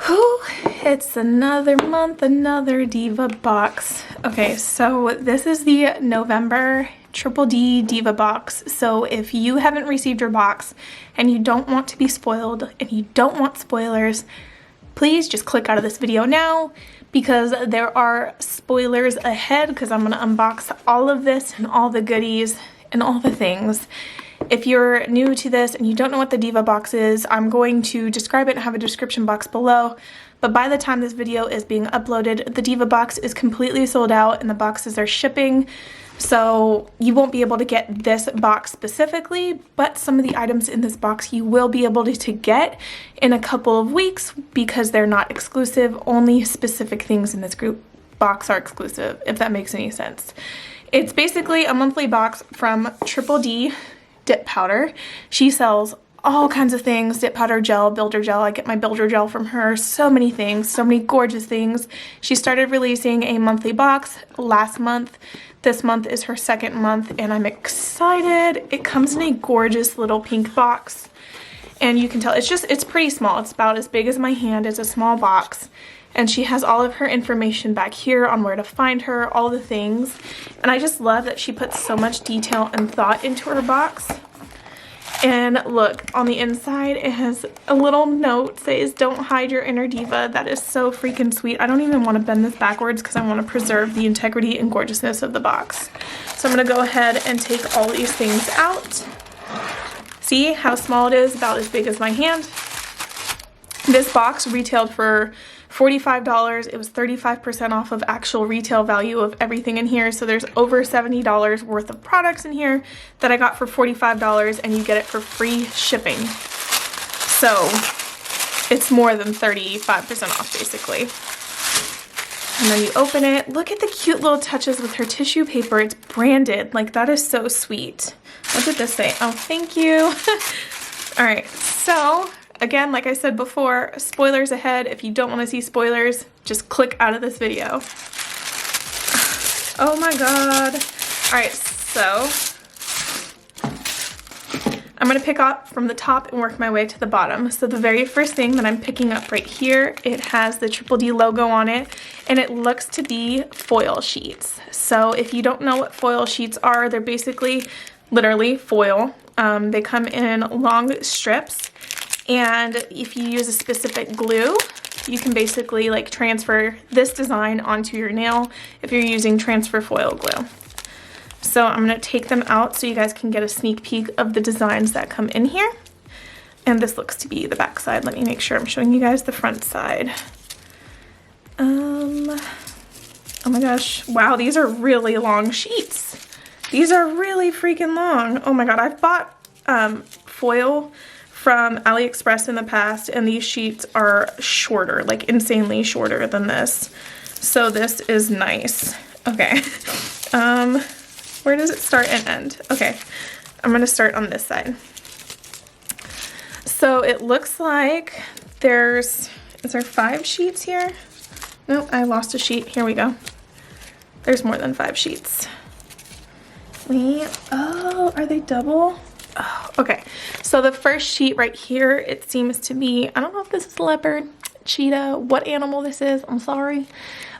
Whew, it's another month, another Diva Box. Okay, so this is the November Triple D Diva Box. So if you haven't received your box and you don't want to be spoiled and you don't want spoilers, please just click out of this video now because there are spoilers ahead because I'm going to unbox all of this and all the goodies and all the things. If you're new to this and you don't know what the Diva Box is, I'm going to describe it and have a description box below. But by the time this video is being uploaded, the Diva Box is completely sold out and the boxes are shipping. So you won't be able to get this box specifically, but some of the items in this box you will be able to get in a couple of weeks because they're not exclusive. Only specific things in this group box are exclusive, if that makes any sense. It's basically a monthly box from Triple D Dip Powder. She sells all kinds of things, dip powder, gel, builder gel. I get my builder gel from her. So many things, so many gorgeous things. She started releasing a monthly box last month. This month is her second month and I'm excited. It comes in a gorgeous little pink box and you can tell it's pretty small. It's about as big as my hand. It's a small box. And she has all of her information back here on where to find her, all the things. And I just love that she puts so much detail and thought into her box. And look, on the inside, it has a little note that says, "Don't hide your inner diva." That is so freaking sweet. I don't even want to bend this backwards because I want to preserve the integrity and gorgeousness of the box. So I'm going to go ahead and take all these things out. See how small it is? About as big as my hand. This box retailed for $45. It was 35% off of actual retail value of everything in here. So there's over $70 worth of products in here that I got for $45 and you get it for free shipping. So it's more than 35% off basically. And then you open it. Look at the cute little touches with her tissue paper. It's branded. Like, that is so sweet. What did this say? Oh, thank you. All right, so again, like I said before, spoilers ahead. If you don't want to see spoilers, just click out of this video. Oh my god. Alright, so I'm going to pick up from the top and work my way to the bottom. So the very first thing that I'm picking up right here, it has the Triple D logo on it, and it looks to be foil sheets. So if you don't know what foil sheets are, they're basically literally foil. They come in long strips. And if you use a specific glue, you can basically like transfer this design onto your nail if you're using transfer foil glue. So I'm going to take them out so you guys can get a sneak peek of the designs that come in here. And this looks to be the back side. Let me make sure I'm showing you guys the front side. Oh my gosh. Wow, these are really long sheets. These are really freaking long. Oh my god, I've bought foil from AliExpress in the past, and these sheets are shorter, like insanely shorter than this. So this is nice. Okay. Where does it start and end? Okay, I'm gonna start on this side. So it looks like is there 5 sheets here? Nope, I lost a sheet. Here we go. There's more than 5 sheets. Oh, are they double? Oh, okay, so the first sheet right here, it seems to be, I don't know if this is leopard, cheetah, what animal this is, I'm sorry,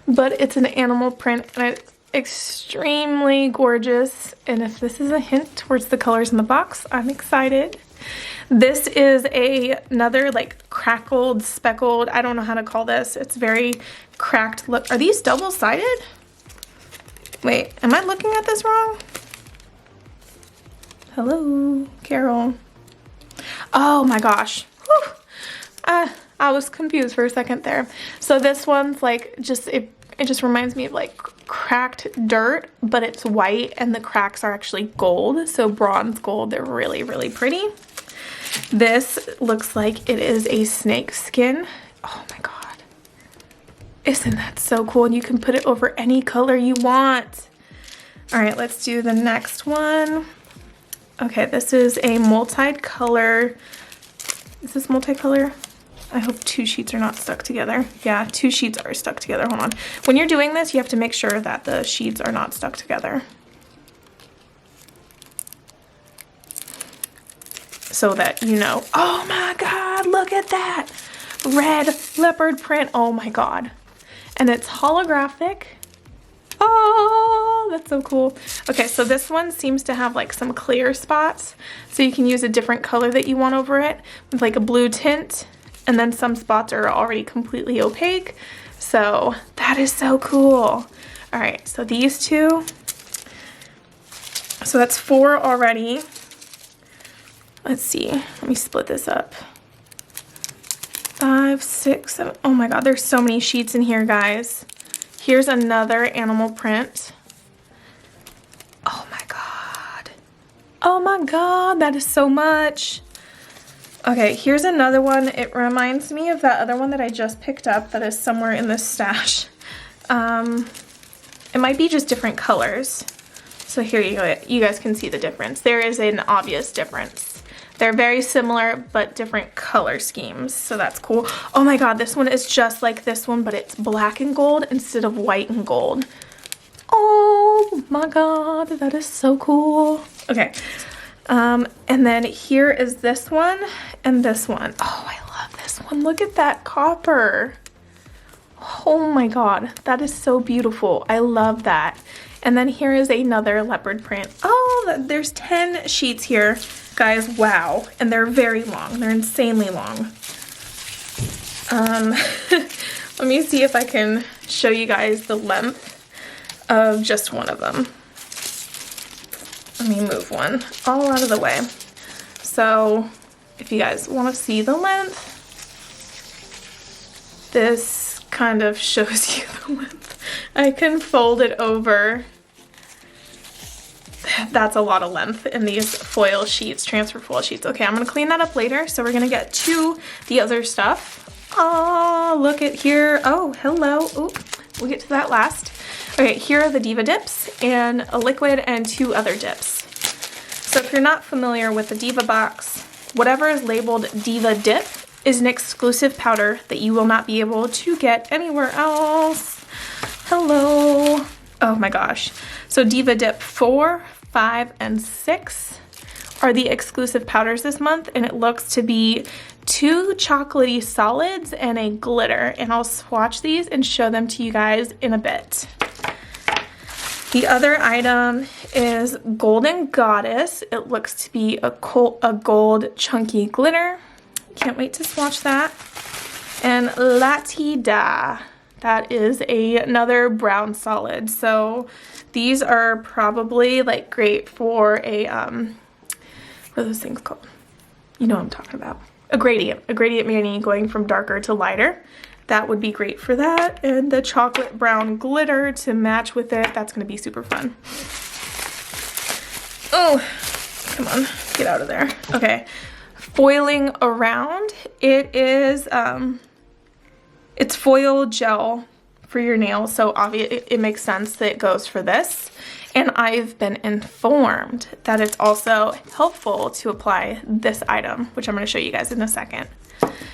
but it's an animal print and it's extremely gorgeous. And if this is a hint towards the colors in the box, I'm excited. This is another like crackled, speckled, I don't know how to call this. It's very cracked look. Are these double-sided? Wait, am I looking at this wrong? Hello, Carol. Oh my gosh. Whew. I was confused for a second there. So this one's like it just reminds me of like cracked dirt, but it's white and the cracks are actually gold. So bronze gold. They're really, really pretty. This looks like it is a snake skin. Oh my god. Isn't that so cool? And you can put it over any color you want. All right, let's do the next one. Okay, this is a multicolor. Is this multicolor? I hope 2 sheets are not stuck together. Yeah, 2 sheets are stuck together. Hold on. When you're doing this, you have to make sure that the sheets are not stuck together. So that you know. Oh my god, look at that. red leopard print. Oh my god. And it's holographic. Oh, that's so cool. Okay, so this one seems to have like some clear spots, so you can use a different color that you want over it with like a blue tint, and then some spots are already completely opaque. So that is so cool. All right, so these two, so that's 4 already. Let's see, let me split this up. 5, 6, 7. Oh my god, there's so many sheets in here, guys. Here's another animal print. Oh my god. Oh my god, that is so much. Okay, here's another one. It reminds me of that other one that I just picked up that is somewhere in this stash. It might be just different colors. So here you go. You guys can see the difference. There is an obvious difference. They're very similar, but different color schemes, so that's cool. Oh my god, this one is just like this one, but it's black and gold instead of white and gold. Oh my god, that is so cool. Okay, and then here is this one and this one. Oh, I love this one. Look at that copper. Oh my god, that is so beautiful. I love that. And then here is another leopard print. Oh, there's 10 sheets here. Guys, wow. And they're very long. They're insanely long. Let me see if I can show you guys the length of just one of them. Let me move one all out of the way. So if you guys want to see the length, this kind of shows you the length. I can fold it over. That's a lot of length in these foil sheets, transfer foil sheets. Okay, I'm gonna clean that up later. So we're gonna get to the other stuff. Oh, look at here. Oh, hello. Oh, we'll get to that last. Okay, here are the Diva dips and a liquid and 2 other dips. So if you're not familiar with the Diva Box, whatever is labeled Diva dip is an exclusive powder that you will not be able to get anywhere else. Hello. Oh my gosh. So Diva Dip 4, 5, and 6 are the exclusive powders this month, and it looks to be 2 chocolatey solids and a glitter, and I'll swatch these and show them to you guys in a bit. The other item is Golden Goddess. It looks to be a gold chunky glitter. Can't wait to swatch that. And Latida. That is another brown solid. So these are probably like great for a, what are those things called? You know what I'm talking about. A gradient meaning going from darker to lighter. That would be great for that. And the chocolate brown glitter to match with it, that's gonna be super fun. Oh, come on, get out of there. Okay, foiling around, it is, it's foil gel for your nails, so obviously it makes sense that it goes for this. And I've been informed that it's also helpful to apply this item, which I'm going to show you guys in a second.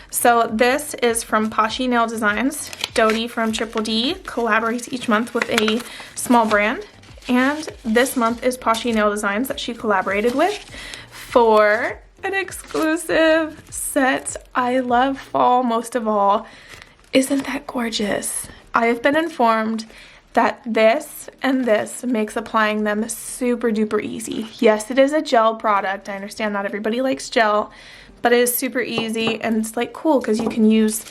So this is from Poshy Nail Designs. Dodie from Triple D collaborates each month with a small brand. And this month is Poshy Nail Designs that she collaborated with for an exclusive set. I love fall most of all. Isn't that gorgeous? I have been informed that this and this makes applying them super duper easy. Yes, it is a gel product. I understand not everybody likes gel, but it is super easy, and it's like cool because you can use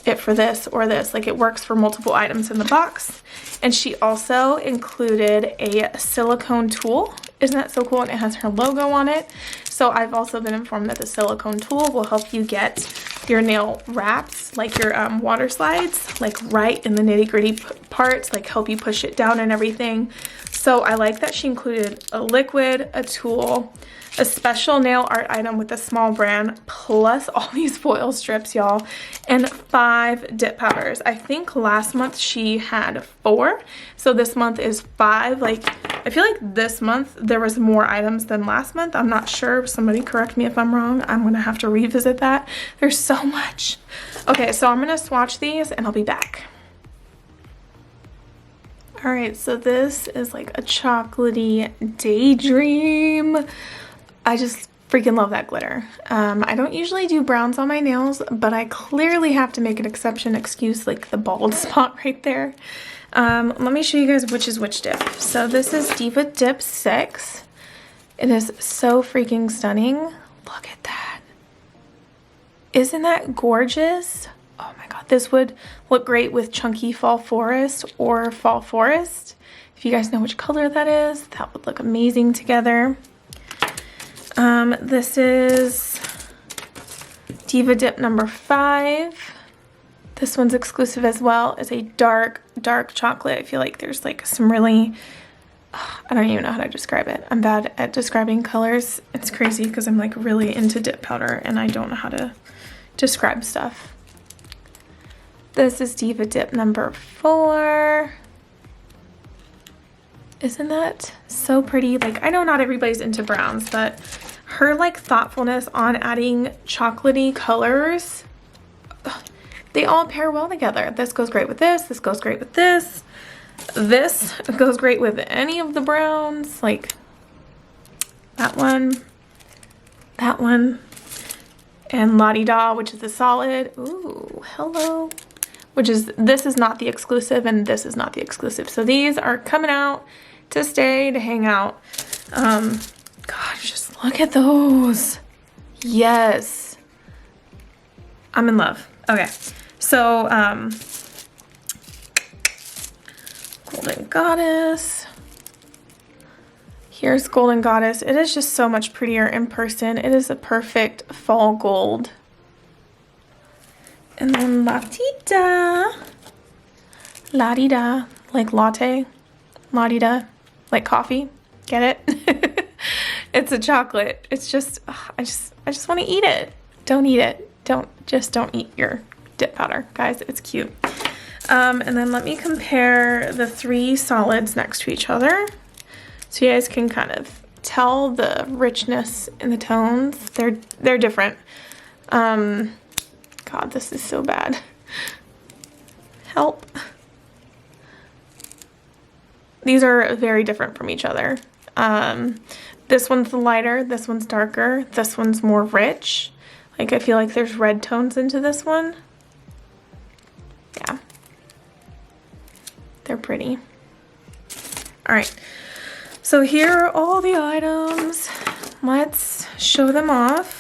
it for this or this. Like, it works for multiple items in the box. And she also included a silicone tool. Isn't that so cool? And it has her logo on it. So I've also been informed that the silicone tool will help you get your nail wraps, like your water slides, like right in the nitty gritty parts, like help you push it down and everything. So I like that she included a liquid, a tool, a special nail art item with a small brand, plus all these foil strips, y'all, and 5 dip powders. I think last month she had 4, so this month is 5. Like, I feel like this month there was more items than last month. I'm not sure. Somebody correct me if I'm wrong. I'm gonna have to revisit that. There's so much. Okay, so I'm gonna swatch these and I'll be back. All right, so this is like a chocolatey daydream. I just Freaking love that glitter. I don't usually do browns on my nails, but I clearly have to make an exception. Excuse like the bald spot right there. Let me show you guys which is which dip. So this is Diva Dip 6. It is so freaking stunning. Look at that. Isn't that gorgeous? Oh my god, this would look great with chunky fall forest or fall forest. If you guys know which color that is, that would look amazing together. This is Diva Dip number 5. This one's exclusive as well. It's a dark chocolate. I feel like there's like some really, I don't even know how to describe it. I'm bad at describing colors. It's crazy because I'm like really into dip powder and I don't know how to describe stuff. This is Diva Dip number 4. Isn't that so pretty? Like, I know not everybody's into browns, but her like thoughtfulness on adding chocolatey colors, they all pair well together. This goes great with this. This goes great with this. This goes great with any of the browns. Like that one, and La Di Da, which is the solid. Ooh, hello. This is not the exclusive and this is not the exclusive. So these are coming out to stay, to hang out. God, just look at those. Yes. I'm in love. Okay. So, Golden Goddess. Here's Golden Goddess. It is just so much prettier in person. It is a perfect fall gold. And then La-Di-Da. La-Di-Da. Like latte. La-Di-Da. Like coffee. Get it? It's a chocolate. It's just, I just want to eat it. Don't eat it. Don't eat your dip powder, guys. It's cute. And then let me compare the 3 solids next to each other so you guys can kind of tell the richness in the tones. They're different. God, this is so bad. Help. These are very different from each other. This one's lighter, this one's darker, this one's more rich. Like, I feel like there's red tones into this one. Yeah. They're pretty. All right. So here are all the items. Let's show them off.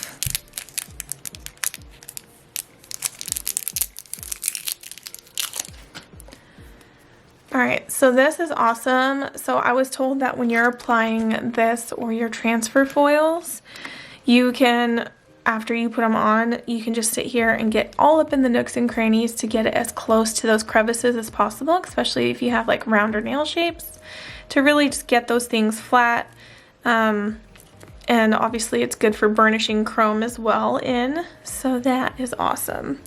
All right, so this is awesome. So I was told that when you're applying this or your transfer foils, you can, after you put them on, you can just sit here and get all up in the nooks and crannies to get it as close to those crevices as possible, especially if you have like rounder nail shapes, to really just get those things flat. And obviously it's good for burnishing chrome as well in, so that is awesome.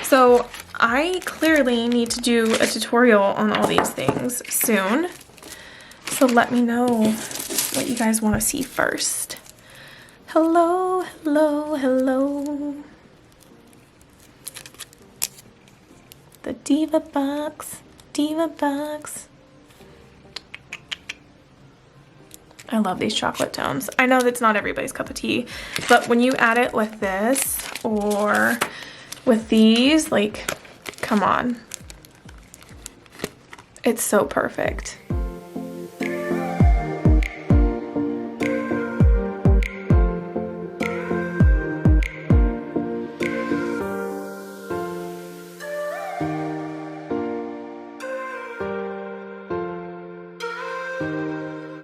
So I clearly need to do a tutorial on all these things soon. So let me know what you guys want to see first. Hello, hello, hello. The Diva Box, Diva Box. I love these chocolate tones. I know that's not everybody's cup of tea, but when you add it with this or with these, like, come on. It's so perfect.